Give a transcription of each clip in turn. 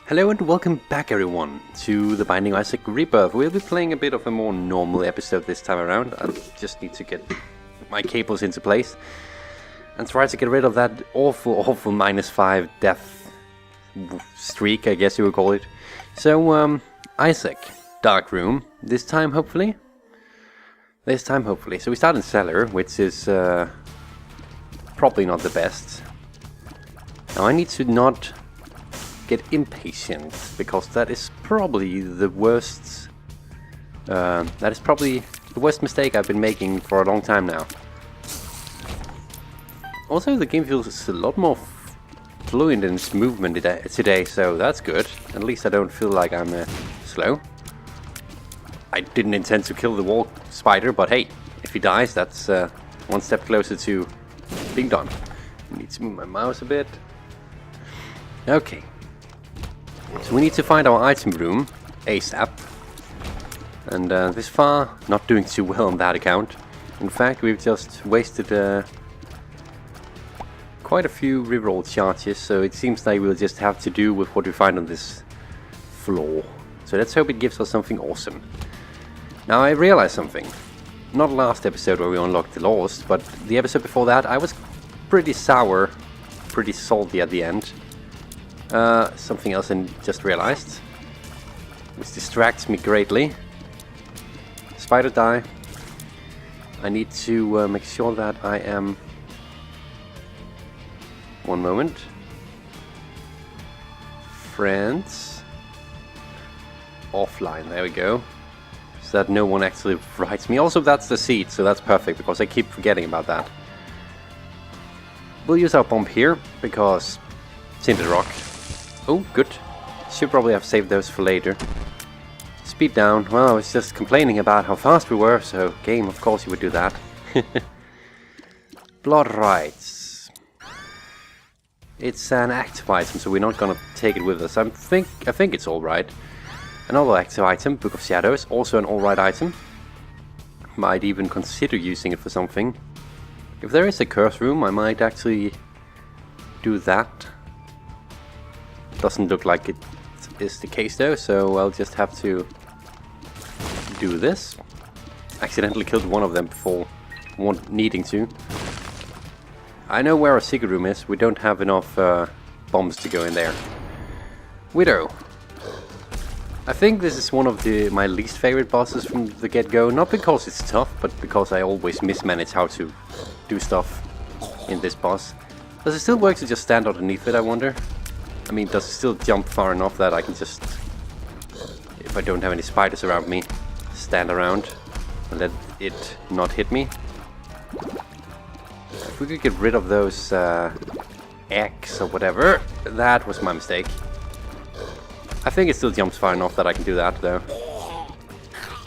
Hello and welcome back everyone to the Binding of Isaac Rebirth. We'll be playing a bit of a more normal episode this time around. I just need to get my cables into place and try to get rid of that awful -5 death streak, I guess you would call it. So, Isaac, Dark Room, this time hopefully. So we start in Cellar, which is probably not the best. Now I need to not get impatient, because that is probably the worst. That is probably the worst mistake I've been making for a long time now. Also, the game feels a lot more fluent in its movement today, so that's good. At least I don't feel like I'm slow. I didn't intend to kill the wall spider, but hey, if he dies, that's one step closer to being done. I need to move my mouse a bit. Okay. So we need to find our item room ASAP, and this far not doing too well on that account. In fact, we've just wasted quite a few reroll charges, so it seems like we'll just have to do with what we find on this floor. So let's hope it gives us something awesome. Now I realized something. Not last episode where we unlocked the Lost, but the episode before that I was pretty sour, pretty salty at the end. Something else I just realized, which distracts me greatly. Spider die. I need to make sure that I am... One moment. Friends. Offline, there we go. So that no one actually writes me. Also, that's the seed, so that's perfect, because I keep forgetting about that. We'll use our bomb here, because Cinder Rock. Oh, good. Should probably have saved those for later. Speed down. Well, I was just complaining about how fast we were, so game, of course you would do that. Blood rights. It's an active item, so we're not gonna take it with us. I think it's alright. Another active item, Book of Shadows, also an alright item. Might even consider using it for something. If there is a curse room, I might actually do that. Doesn't look like it is the case though, so I'll just have to do this. Accidentally killed one of them before needing to. I know where our secret room is. We don't have enough bombs to go in there. Widow. I think this is one of my least favorite bosses from the get-go. Not because it's tough, but because I always mismanage how to do stuff in this boss. Does it still work to just stand underneath it, I wonder? I mean, does it still jump far enough that I can just, if I don't have any spiders around me, stand around and let it not hit me? If we could get rid of those eggs or whatever, that was my mistake. I think it still jumps far enough that I can do that though.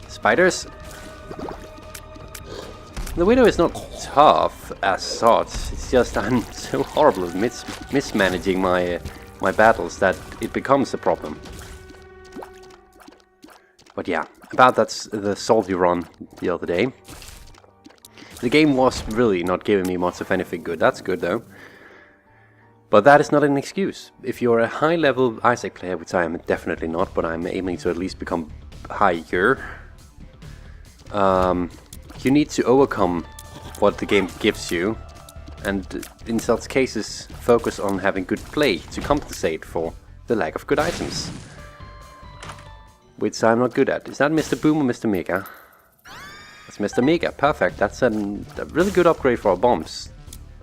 Spiders. The Widow is not tough as such, it's just I'm so horrible at mismanaging my battles that it becomes a problem. But yeah, about that's the salty run the other day. The game was really not giving me much of anything good. That's good though. But that is not an excuse. If you're a high level Isaac player, which I am definitely not, but I'm aiming to at least become higher, you need to overcome what the game gives you, and in such cases focus on having good play to compensate for the lack of good items. Which I'm not good at. Is that Mr. Boom or Mr. Mega? That's Mr. Mega, perfect. That's a really good upgrade for our bombs.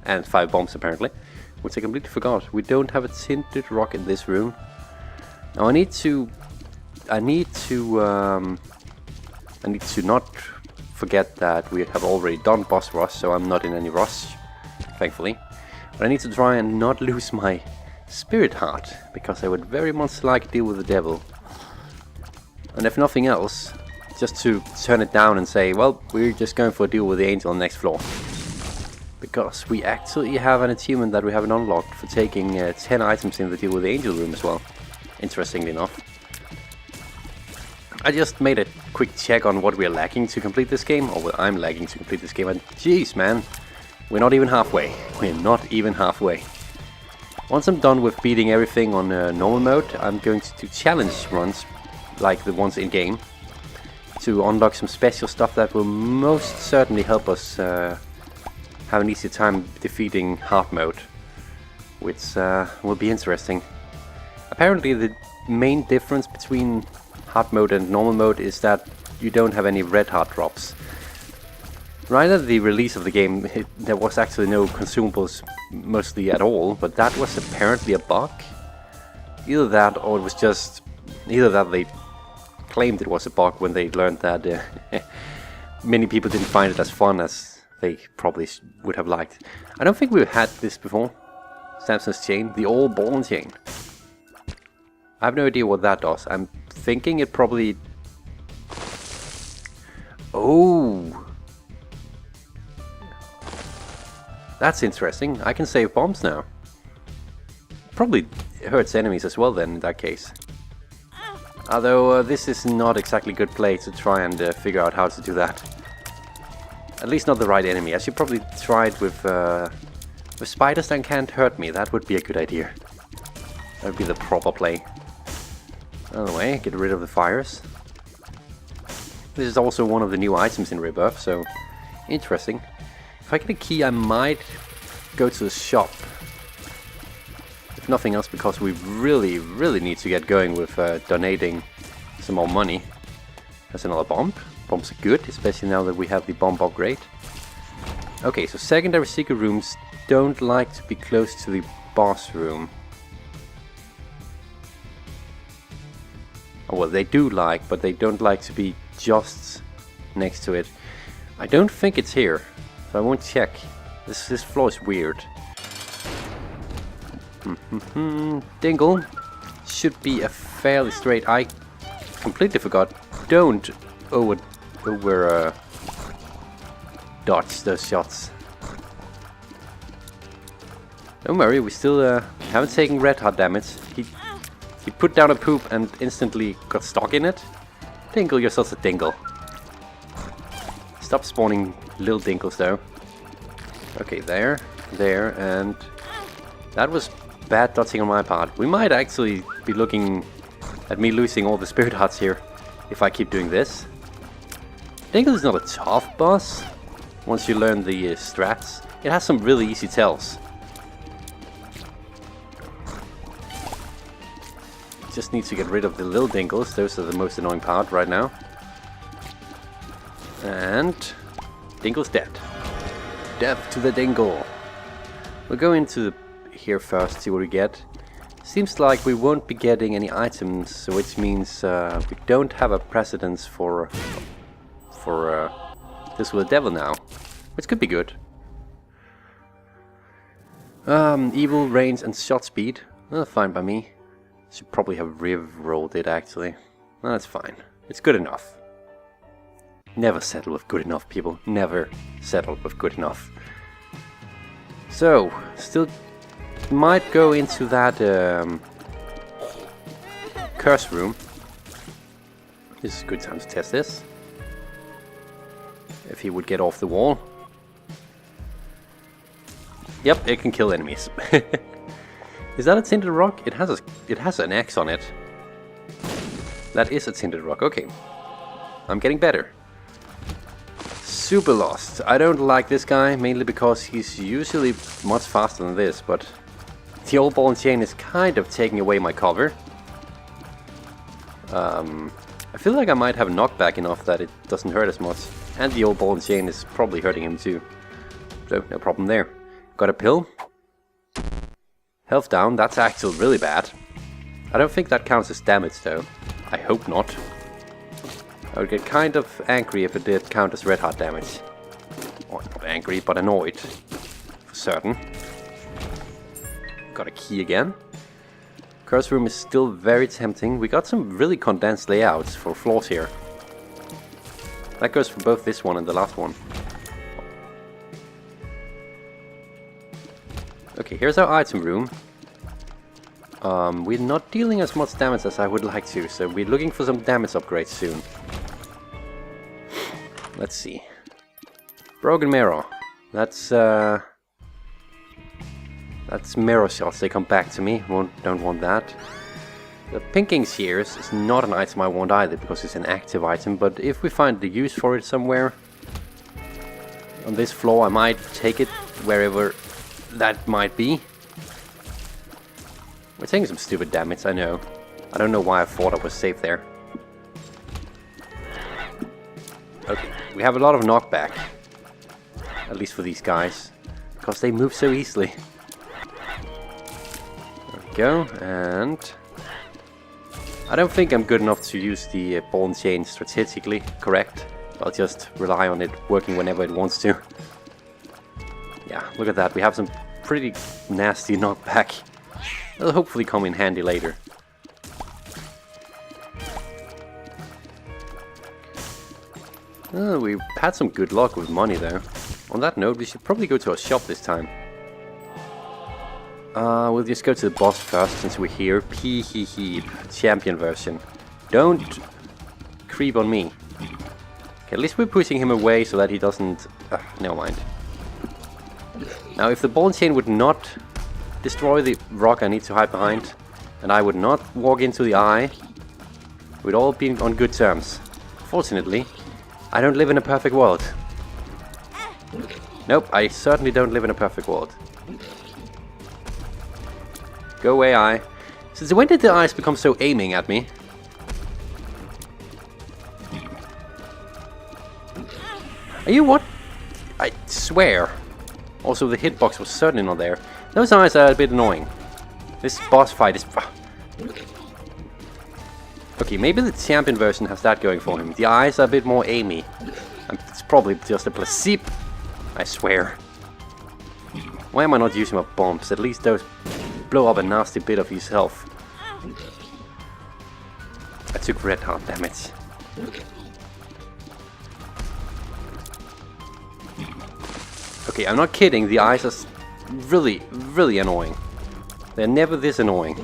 And 5 bombs apparently, which I completely forgot. We don't have a tinted rock in this room. Now I need to not forget that we have already done boss rush, so I'm not in any rush, thankfully. But I need to try and not lose my spirit heart, because I would very much like to deal with the devil. And if nothing else, just to turn it down and say, well, we're just going for a deal with the angel on the next floor. Because we actually have an achievement that we haven't unlocked for taking 10 items in the deal with the angel room as well, interestingly enough. I just made a quick check on what we're lacking to complete this game, or what I'm lacking to complete this game, and jeez man, we're not even halfway. We're not even halfway. Once I'm done with beating everything on normal mode, I'm going to do challenge runs, like the ones in game, to unlock some special stuff that will most certainly help us have an easier time defeating hard mode, which will be interesting. Apparently the main difference between hard mode and normal mode is that you don't have any red heart drops. Right at the release of the game, there was actually no consumables mostly at all, but that was apparently a bug. Either that, or it was just... either that they claimed it was a bug when they learned that many people didn't find it as fun as they probably would have liked. I don't think we've had this before. Samson's chain, the all ball and chain. I have no idea what that does. I'm thinking it probably... Oh! That's interesting. I can save bombs now. Probably hurts enemies as well then in that case. Although this is not exactly good play to try and figure out how to do that. At least not the right enemy. I should probably try it with spiders that can't hurt me. That would be a good idea. That would be the proper play. Anyway, get rid of the fires. This is also one of the new items in Rebirth, so interesting. If I get a key, I might go to the shop. If nothing else, because we really need to get going with donating some more money. There's another bomb. Bombs are good, especially now that we have the bomb upgrade. Okay, so secondary secret rooms don't like to be close to the boss room. Oh, well, they do like, but they don't like to be just next to it. I don't think it's here. So I won't check. This floor is weird. Dingle should be a fairly straight. I completely forgot. Don't over dodge those shots. Don't worry, we still haven't taken red heart damage. He put down a poop and instantly got stuck in it. Dingle, you're such a dingle. Stop spawning little dinkles though. Okay, there, and that was bad dodging on my part. We might actually be looking at me losing all the spirit hearts here if I keep doing this. Dingle is not a tough boss once you learn the strats. It has some really easy tells. Just need to get rid of the little dingles. Those are the most annoying part right now. And Dingle's dead. Death to the Dingle. We'll go into here first, see what we get. Seems like we won't be getting any items, which means we don't have a precedence for this with the devil now, which could be good. Evil, range, and shot speed. Fine by me. Should probably have re-rolled it actually. No, that's fine. It's good enough. Never settle with good enough, people. Never settle with good enough. So, still might go into that curse room. This is a good time to test this. If he would get off the wall. Yep, it can kill enemies. Is that a tinted rock? It has an X on it. That is a tinted rock. Okay. I'm getting better. Super lost. I don't like this guy, mainly because he's usually much faster than this, but the old ball and chain is kind of taking away my cover. I feel like I might have knockback enough that it doesn't hurt as much, and the old ball and chain is probably hurting him too. So, no problem there. Got a pill. Health down, that's actually really bad. I don't think that counts as damage though. I hope not. I would get kind of angry if it did count as red heart damage. Or not angry, but annoyed. For certain. Got a key again. Curse room is still very tempting. We got some really condensed layouts for floors here. That goes for both this one and the last one. Okay, here's our item room. We're not dealing as much damage as I would like to, so we're looking for some damage upgrades soon. Let's see. Broken mirror. That's That's mirror shots, they come back to me. Don't want that. The pinking shears is not an item I want either, because it's an active item, but if we find the use for it somewhere on this floor, I might take it wherever that might be. We're taking some stupid damage, I know. I don't know why I thought I was safe there. Okay, we have a lot of knockback. At least for these guys. Because they move so easily. There we go, and... I don't think I'm good enough to use the ball and chain strategically correct. I'll just rely on it working whenever it wants to. Yeah, look at that. We have some pretty nasty knockback. It'll hopefully come in handy later. We've had some good luck with money though. On that note, we should probably go to a shop this time. We'll just go to the boss first since we're here. P-hee-hee, champion version. Don't creep on me. Okay, at least we're pushing him away so that he doesn't... never mind. Now, if the ball and chain would not destroy the rock I need to hide behind, and I would not walk into the eye, we'd all be on good terms. Fortunately, I don't live in a perfect world. Nope, I certainly don't live in a perfect world. Go away, eye. Since when did the eyes become so aiming at me? Are you what? I swear. Also, the hitbox was certainly not there. Those eyes are a bit annoying. This boss fight is... Okay, maybe the champion version has that going for him. The eyes are a bit more aimy. It's probably just a placebo. I swear. Why am I not using my bombs? At least those blow up a nasty bit of his health. I took red heart damage. Okay, I'm not kidding. The eyes are really, really annoying. They're never this annoying.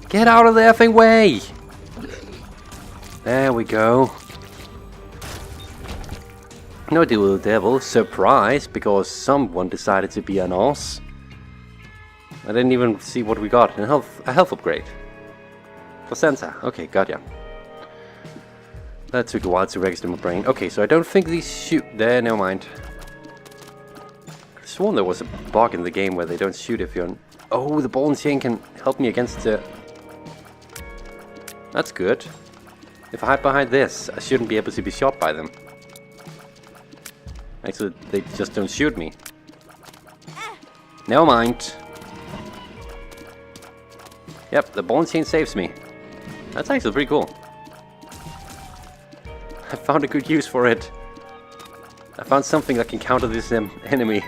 Get out of the effing way! There we go. No deal with the devil. Surprise, because someone decided to be an ass. I didn't even see what we got. A health upgrade. Placenta. Okay, got ya. That took a while to register in my brain. Okay, so I don't think these shoot... There, never mind. I sworn there was a bug in the game where they don't shoot if you're... Oh, the ball and chain can help me against the... That's good. If I hide behind this, I shouldn't be able to be shot by them. Actually, they just don't shoot me. Never mind. Yep, the ball and chain saves me. That's actually pretty cool. I found a good use for it. I found something that can counter this enemy.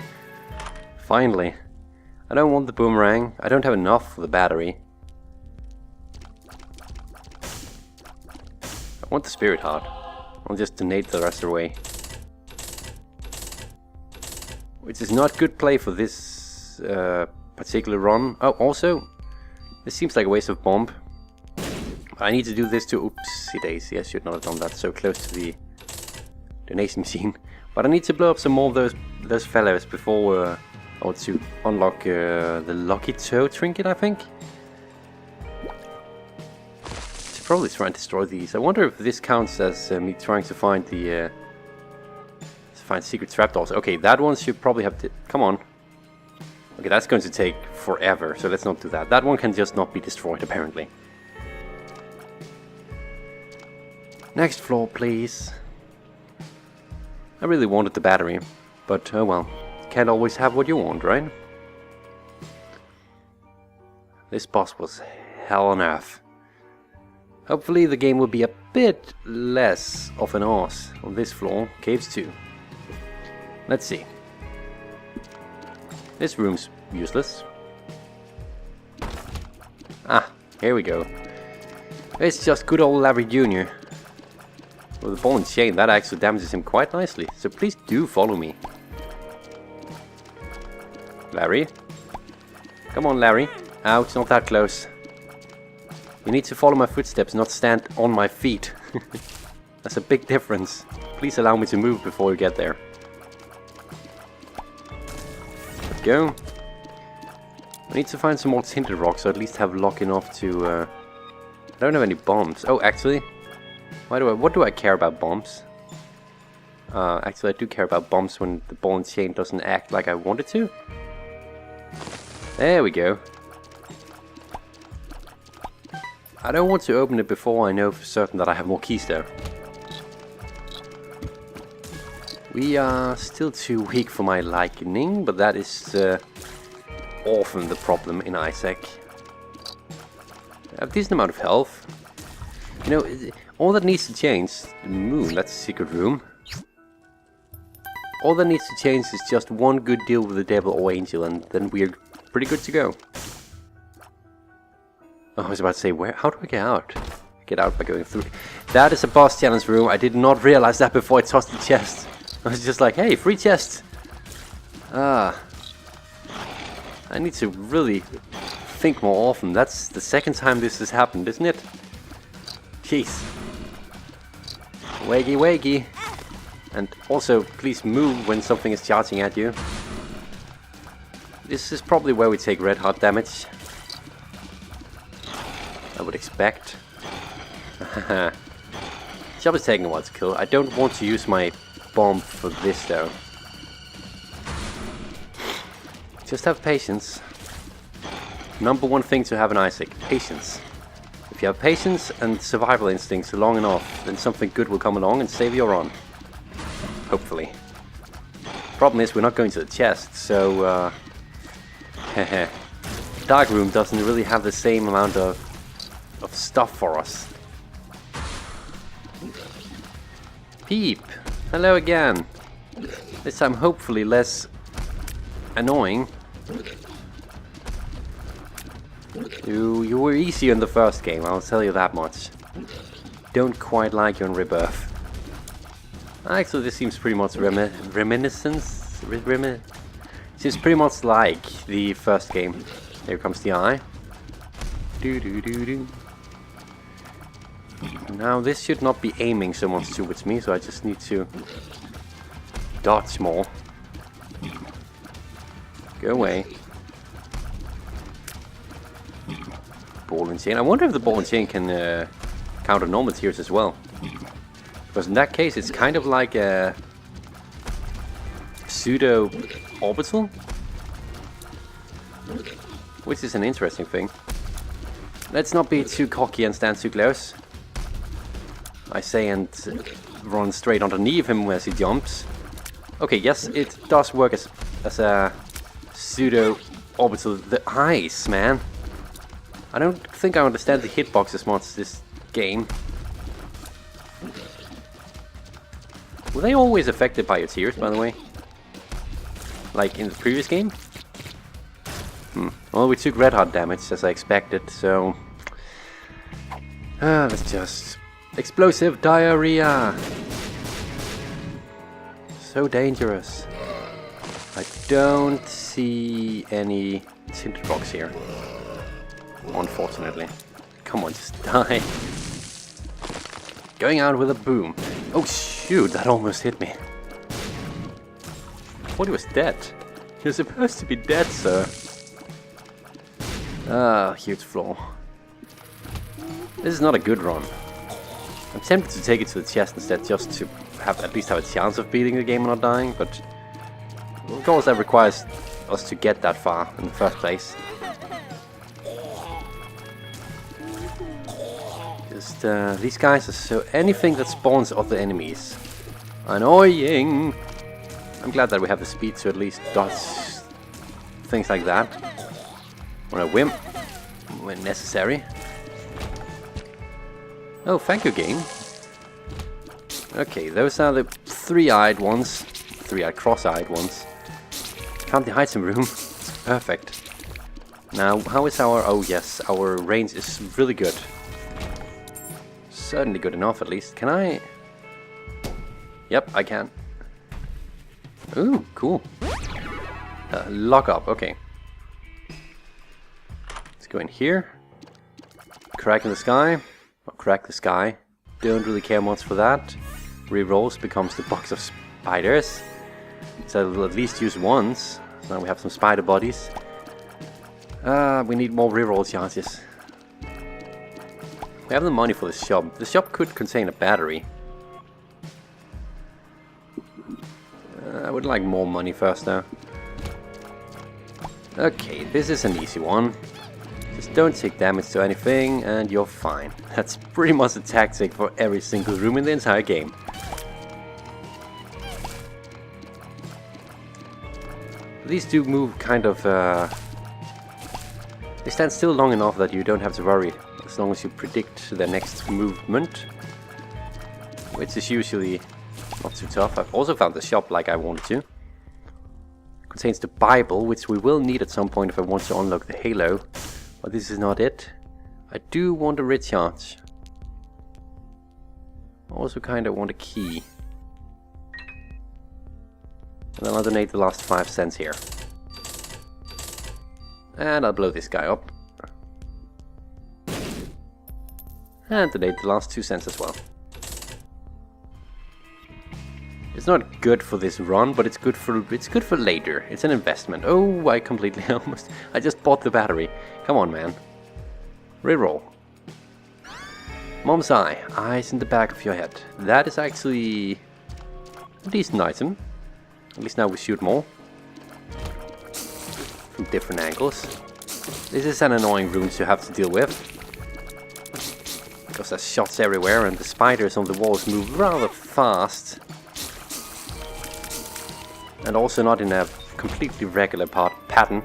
Finally. I don't want the boomerang. I don't have enough for the battery. I want the spirit heart. I'll just donate the rest away. Which is not good play for this particular run. Oh, also, this seems like a waste of bomb. I need to do this to... Oopsie daisy, I should not have done that so close to the donation machine. But I need to blow up some more of those fellows before... or to unlock the Lucky Toe trinket, I think. Should probably try and destroy these. I wonder if this counts as me trying to find the... find secret trapdoors. Okay, that one should probably have to... Come on. Okay, that's going to take forever, so let's not do that. That one can just not be destroyed, apparently. Next floor, please. I really wanted the battery, but oh well. Can't always have what you want, right? This boss was hell on earth. Hopefully the game will be a bit less of an arse on this floor. Caves 2. Let's see. This room's useless. Ah, here we go. It's just good old Larry Jr. With the ball and chain, that actually damages him quite nicely. So please do follow me. Larry? Come on, Larry. Ow, it's not that close. You need to follow my footsteps, not stand on my feet. That's a big difference. Please allow me to move before we get there. go. I need to find some more tinted rocks, or at least have luck enough to... I don't have any bombs. Oh, actually, what do I care about bombs? Actually, I do care about bombs when the ball and chain doesn't act like I want it to. There we go. I don't want to open it before I know for certain that I have more keys there. We are still too weak for my liking, but that is often the problem in Isaac. I have a decent amount of health. You know, all that needs to change... The moon, that's a secret room. All that needs to change is just one good deal with the devil or angel, and then we're pretty good to go. Oh, I was about to say, how do I get out? Get out by going through. That is a boss challenge room. I did not realize that before I tossed the chest. I was just like, hey, free chest. I need to really think more often. That's the second time this has happened, isn't it? Jeez. Wakey, wakey. And also, please move when something is charging at you. This is probably where we take red hot damage. I would expect. Job is taking a while to kill. I don't want to use my bomb for this though. Just have patience. Number one thing to have in Isaac, patience. If you have patience and survival instincts long enough, then something good will come along and save your run. Hopefully. Problem is, we're not going to the chest, so Dark Room doesn't really have the same amount of stuff for us. Peep! Hello again! This time hopefully less annoying. You were easier in the first game, I'll tell you that much. Don't quite like you in Rebirth. Actually, this seems pretty much reminiscence. Seems pretty much like the first game. Here comes the eye. Now this should not be aiming so much towards me, so I just need to dodge more. Go away. Ball and chain. I wonder if the ball and chain can counter normal tiers as well. Because in that case, it's kind of like a pseudo-orbital. Which is an interesting thing. Let's not be too cocky and stand too close. I say, and run straight underneath him as he jumps. Okay, yes, it does work as a pseudo-orbital. The eyes, man. I don't think I understand the hitbox as much as this game. Were they always affected by your tears, by the way? Like in the previous game? Well, we took red hot damage, as I expected, so... let's just... Explosive diarrhea! So dangerous. I don't see any tinted rocks here. Unfortunately. Come on, just die. Going out with a boom. Oh shoot, that almost hit me. I thought he was dead. You're supposed to be dead, sir. Ah, huge flaw. This is not a good run. I'm tempted to take it to the chest instead, just to at least have a chance of beating the game and not dying, but of course that requires us to get that far in the first place. Just these guys are so... anything that spawns other enemies. Annoying! I'm glad that we have the speed to at least dodge things like that. On a whim, when necessary. Oh, thank you, game. Okay, those are the three-eyed ones. Three-eyed, cross-eyed ones. Found the item room. It's perfect. Now, how is our... oh yes, our range is really good. Certainly good enough, at least. Can I... Yep, I can. Ooh, cool. Lock up, okay. Let's go in here. Crack in the sky. Or crack the sky. Don't really care much for that. Rerolls becomes the box of spiders. So I'll at least use once. Now we have some spider bodies. We need more reroll chances. We have the money for the shop. The shop could contain a battery. I would like more money first though. Okay, this is an easy one. Just don't take damage to anything and you're fine. That's pretty much a tactic for every single room in the entire game. These do move kind of... they stand still long enough that you don't have to worry, as long as you predict their next movement. Which is usually not too tough. I've also found the shop like I wanted to. Contains the Bible, which we will need at some point if I want to unlock the Halo. But this is not it. I do want a recharge. I also kind of want a key. And then I'll donate the last 5 cents here. And I'll blow this guy up. And donate the last 2 cents as well. It's not good for this run, but it's good for later. It's an investment. Oh, I completely almost... I just bought the battery. Come on, man. Reroll. Mom's eye. Eyes in the back of your head. That is actually a decent item. At least now we shoot more. From different angles. This is an annoying room to have to deal with. Because there's shots everywhere and the spiders on the walls move rather fast. And also not in a completely regular pattern.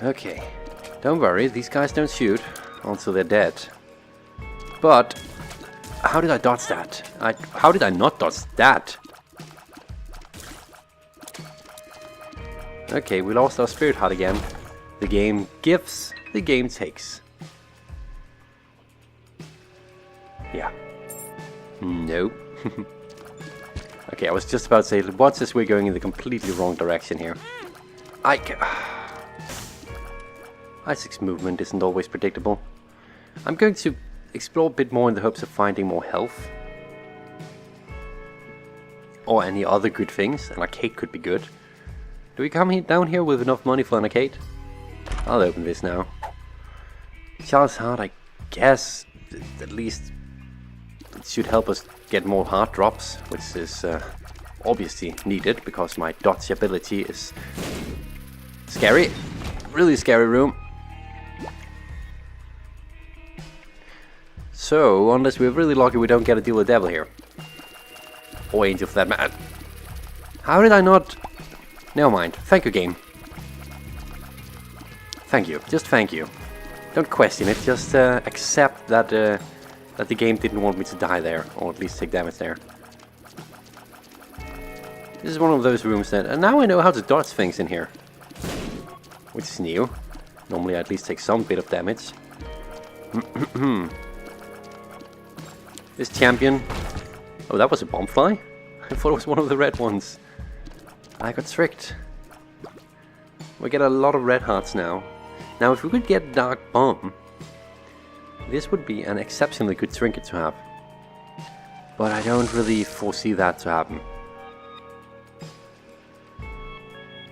Okay, don't worry, these guys don't shoot until they're dead. But, how did I dodge that? How did I not dodge that? Okay, we lost our spirit heart again. The game gives, the game takes. Yeah. Nope. Okay, I was just about to say, watch this, we're going in the completely wrong direction here. Isaac's movement isn't always predictable. I'm going to explore a bit more in the hopes of finding more health. Or any other good things. An arcade could be good. Do we come down here with enough money for an arcade? I'll open this now. Charles Hart, I guess, at least it should help us get more heart drops, which is obviously needed because my dodge ability is scary. Really scary room. So, unless we're really lucky we don't get to deal with devil here. Or angel for that matter. How did I not... Never mind. Thank you, game. Thank you. Just thank you. Don't question it. Just accept that that the game didn't want me to die there, or at least take damage there. This is one of those rooms that... And now I know how to dodge things in here. Which is new. Normally I at least take some bit of damage. This champion... Oh, that was a bomb fly? I thought it was one of the red ones. I got tricked. We get a lot of red hearts now. Now if we could get Dark Bomb, this would be an exceptionally good trinket to have. But I don't really foresee that to happen.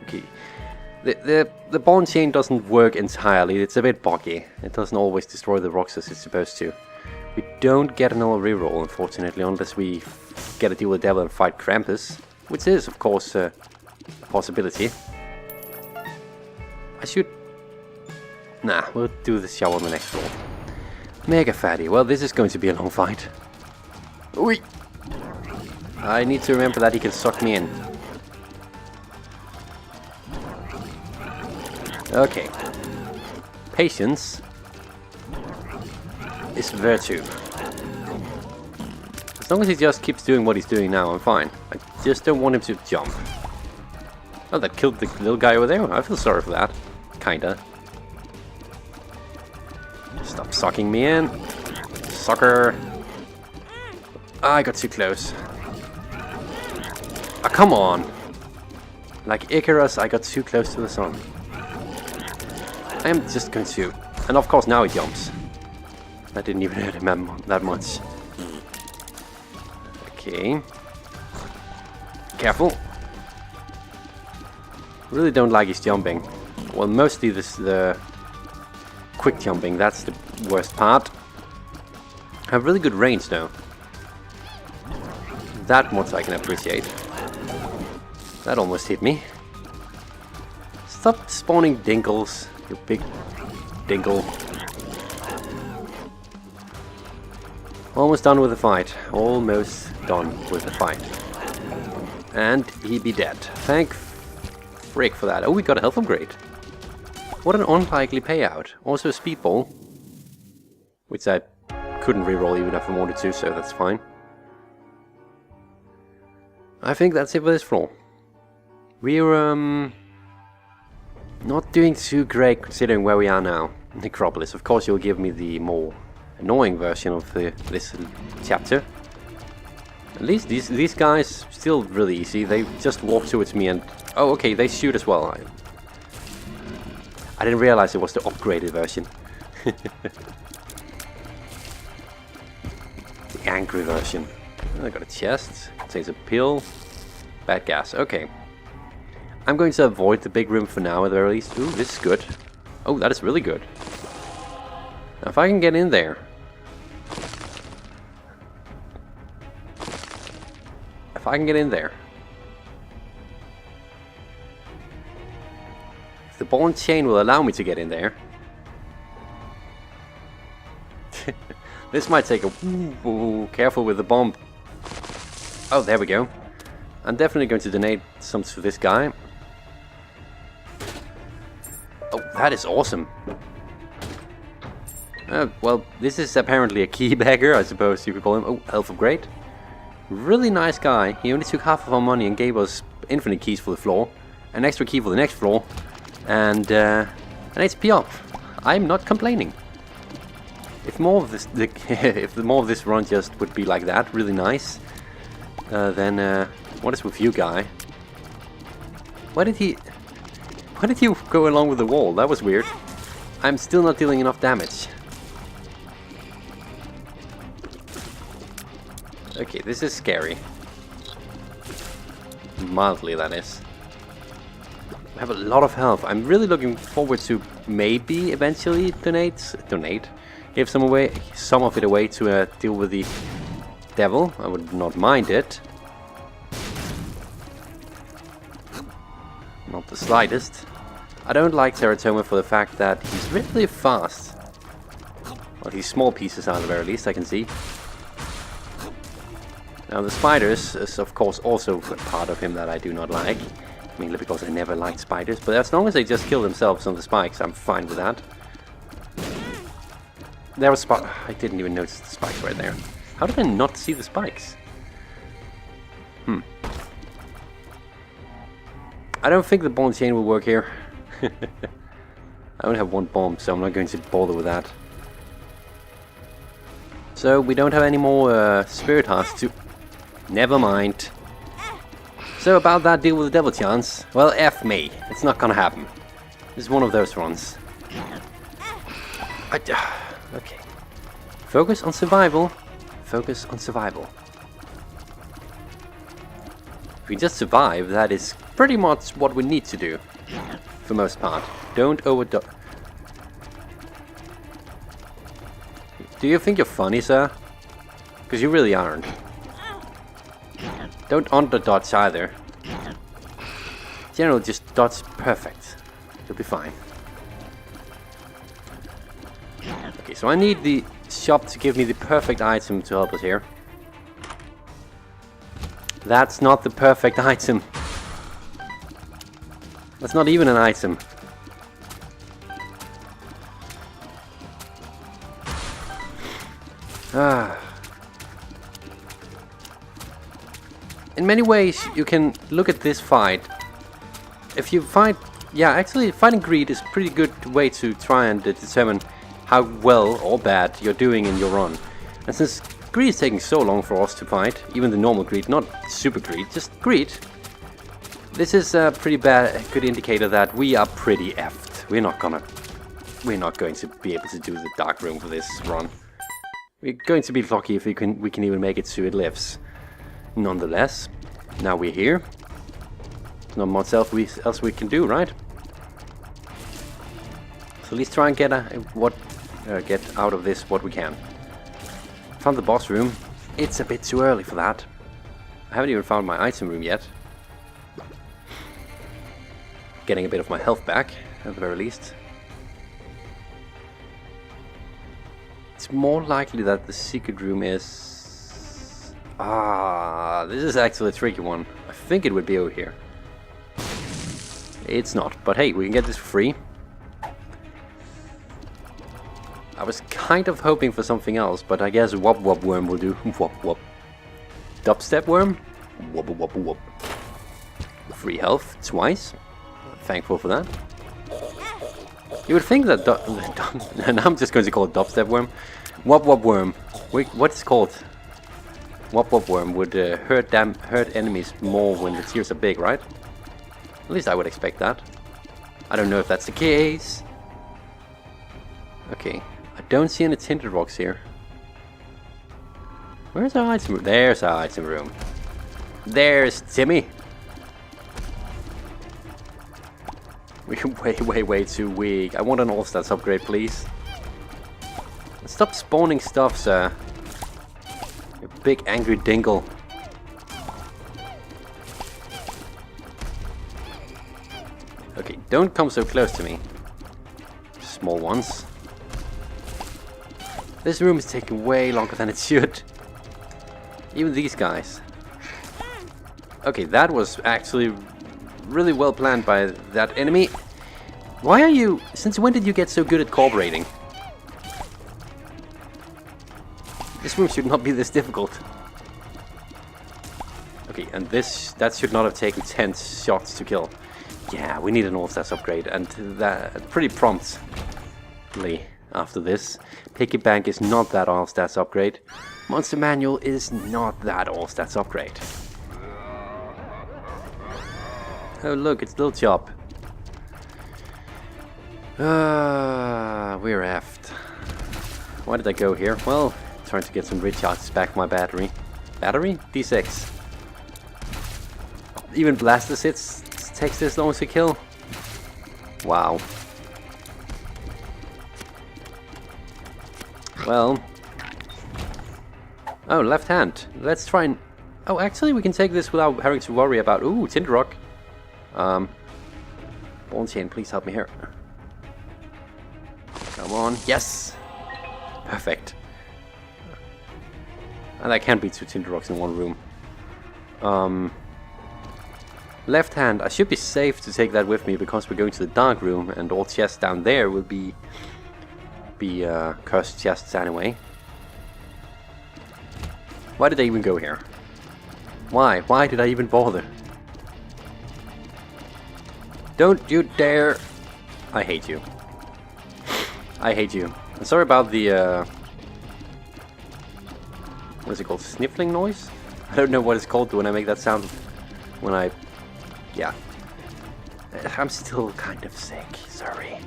Okay. The bond chain doesn't work entirely, it's a bit buggy. It doesn't always destroy the rocks as it's supposed to. We don't get another reroll, unfortunately, unless we get to deal with the devil and fight Krampus. Which is, of course, a possibility. I should... Nah, we'll do the show on the next roll. Mega Fatty. Well, this is going to be a long fight. Oi! I need to remember that he can suck me in. Okay. Patience is virtue. As long as he just keeps doing what he's doing now, I'm fine. I just don't want him to jump. Oh, that killed the little guy over there? I feel sorry for that. Kinda. Stop sucking me in. Sucker. I got too close. Ah, come on. Like Icarus, I got too close to the sun. I am just going to... And of course now he jumps. I didn't even hit him that much. Okay. Careful. Really don't like his jumping. Well, mostly the quick jumping, that's the worst part. I have really good range though. That much I can appreciate. That almost hit me. Stop spawning dinkles, you big dinkle. Almost done with the fight. Almost done with the fight. And he be dead. Thank frick for that. Oh, we got a health upgrade. What an unlikely payout. Also a speedball. Which I couldn't reroll even if I wanted to, so that's fine. I think that's it for this floor. We're not doing too great considering where we are now. Necropolis. Of course you'll give me the more annoying version of this chapter. At least these guys still really easy. They just walk towards me and... Oh, okay, they shoot as well. I didn't realize it was the upgraded version. The angry version. I got a chest. Contains a pill. Bad gas. Okay. I'm going to avoid the big room for now at the very least. Ooh, this is good. Oh, that is really good. Now if I can get in there... If I can get in there. If the ball and chain will allow me to get in there. This might take a... Ooh, careful with the bomb. Oh, there we go. I'm definitely going to donate some to this guy. Oh, that is awesome. Well, this is apparently a key bagger, I suppose you could call him. Oh, health upgrade. Really nice guy. He only took half of our money and gave us infinite keys for the floor, an extra key for the next floor, and an HP up. I'm not complaining. If more of this, if more of this run just would be like that, really nice, then what is with you, guy? Why did you go along with the wall? That was weird. I'm still not dealing enough damage. Okay, this is scary. Mildly, that is. I have a lot of health. I'm really looking forward to maybe eventually give some of it away to deal with the devil. I would not mind it. Not the slightest. I don't like Teratoma for the fact that he's really fast. Well, he's small pieces at the very least, I can see. Now the spiders is of course also a part of him that I do not like. Mainly because I never liked spiders, but as long as they just kill themselves on the spikes, I'm fine with that. There was I didn't even notice the spikes right there. How did I not see the spikes? I don't think the ball and chain will work here. I only have one bomb, so I'm not going to bother with that. So we don't have any more spirit hearts to... Never mind. So about that deal with the devil chance, well, F me. It's not gonna happen. This is one of those runs. Okay. Focus on survival. Focus on survival. If we just survive, that is pretty much what we need to do. For most part. Don't overdo... Do you think you're funny, sir? Because you really aren't. Don't under-dodge either. General, just dodge perfect. You'll be fine. Okay, so I need the shop to give me the perfect item to help us here. That's not the perfect item. That's not even an item. In many ways, you can look at this fight. If you fight... Yeah, actually, fighting greed is a pretty good way to try and determine how well or bad you're doing in your run. And since greed is taking so long for us to fight, even the normal greed, not super greed, just greed, this is a pretty good indicator that we are pretty effed. We're not going to be able to do the dark room for this run. We're going to be lucky if we can even make it so it lives. Nonetheless, now we're here. Not much else we can do, right? So let's try and get out of this what we can. Found the boss room. It's a bit too early for that. I haven't even found my item room yet. Getting a bit of my health back, at the very least. It's more likely that the secret room is... this is actually a tricky one. I think it would be over here. It's not, but hey, we can get this for free. I was kind of hoping for something else, but I guess Wop Wop Worm will do. Wop Wop. Dubstep Worm? Wop Wop Wop. Free health twice. Thankful for that. You would think that and I'm just going to call it Dubstep Worm. Wop Wop Worm. What's it called? Wop Wop Worm would hurt enemies more when the tears are big, right? At least I would expect that. I don't know if that's the case. Okay. I don't see any tinted rocks here. Where's our item room? There's our item room. There's Timmy. We're way too weak. I want an all-stats upgrade, please. Stop spawning stuff, sir. You big angry dingle. Okay, don't come so close to me. Small ones. This room is taking way longer than it should. Even these guys. Okay, that was actually really well planned by that enemy. Why are you... Since when did you get so good at cooperating? This room should not be this difficult. Okay, and that should not have taken 10 shots to kill. Yeah, we need an all-stats upgrade, and that pretty promptly after this. Picky Bank is not that all-stats upgrade. Monster Manual is not that all-stats upgrade. Oh look, it's Little Chop. We're effed. Why did I go here? Well, trying to get some recharges back my battery. Battery? D6. Even Blasters takes this long to kill. Wow. Well. Oh, left hand. Let's try and... Oh, actually we can take this without having to worry about... Ooh, Tinder Rock. Ball chain, please help me here. Come on. Yes! Perfect. And I can't beat two Tinder Rocks in one room. Left hand, I should be safe to take that with me because we're going to the dark room and all chests down there will be cursed chests anyway. Why did I even go here? Why? Why did I even bother? Don't you dare! I hate you. I hate you. I'm sorry about the what is it called? Sniffling noise? I don't know what it's called when I make that sound when I... Yeah. I'm still kind of sick, sorry.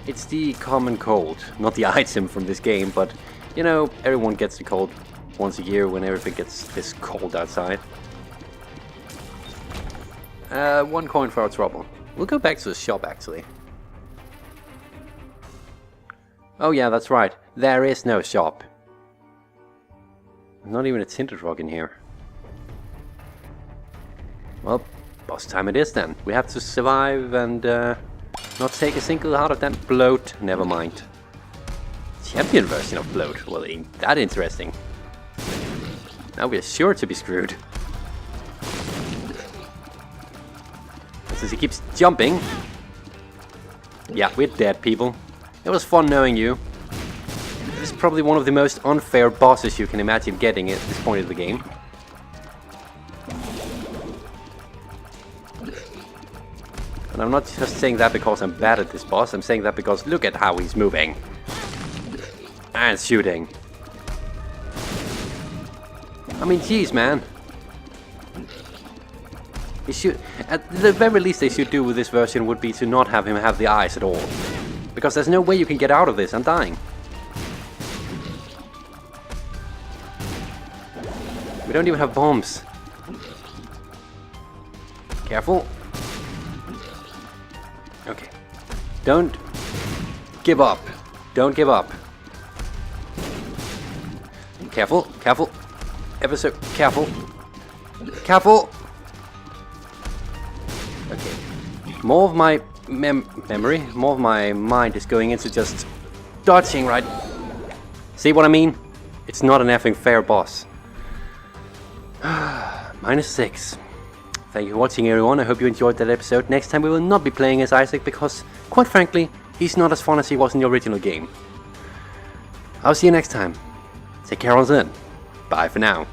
It's the common cold, not the item from this game, but you know, everyone gets the cold once a year when everything gets this cold outside. 1 coin for our trouble. We'll go back to the shop actually. Oh yeah, that's right. There is no shop. Not even a tinted rock in here. Well, boss time it is then. We have to survive and not take a single heart of that bloat. Never mind. Champion version of bloat. Well, ain't that interesting. Now we're sure to be screwed. And since he keeps jumping... Yeah, we're dead, people. It was fun knowing you. This is probably one of the most unfair bosses you can imagine getting at this point of the game. And I'm not just saying that because I'm bad at this boss, I'm saying that because look at how he's moving. And shooting. I mean, geez, man. He should, at the very least they should do with this version would be to not have him have the eyes at all. Because there's no way you can get out of this, I'm dying. We don't even have bombs. Careful. Okay. Don't give up. Don't give up. Careful, careful. Ever so careful. Careful! Okay. More of my memory, more of my mind is going into just dodging, right? See what I mean? It's not an effing fair boss. -6. Thank you for watching, everyone. I hope you enjoyed that episode. Next time we will not be playing as Isaac because, quite frankly, he's not as fun as he was in the original game. I'll see you next time. Take care until then. Bye for now.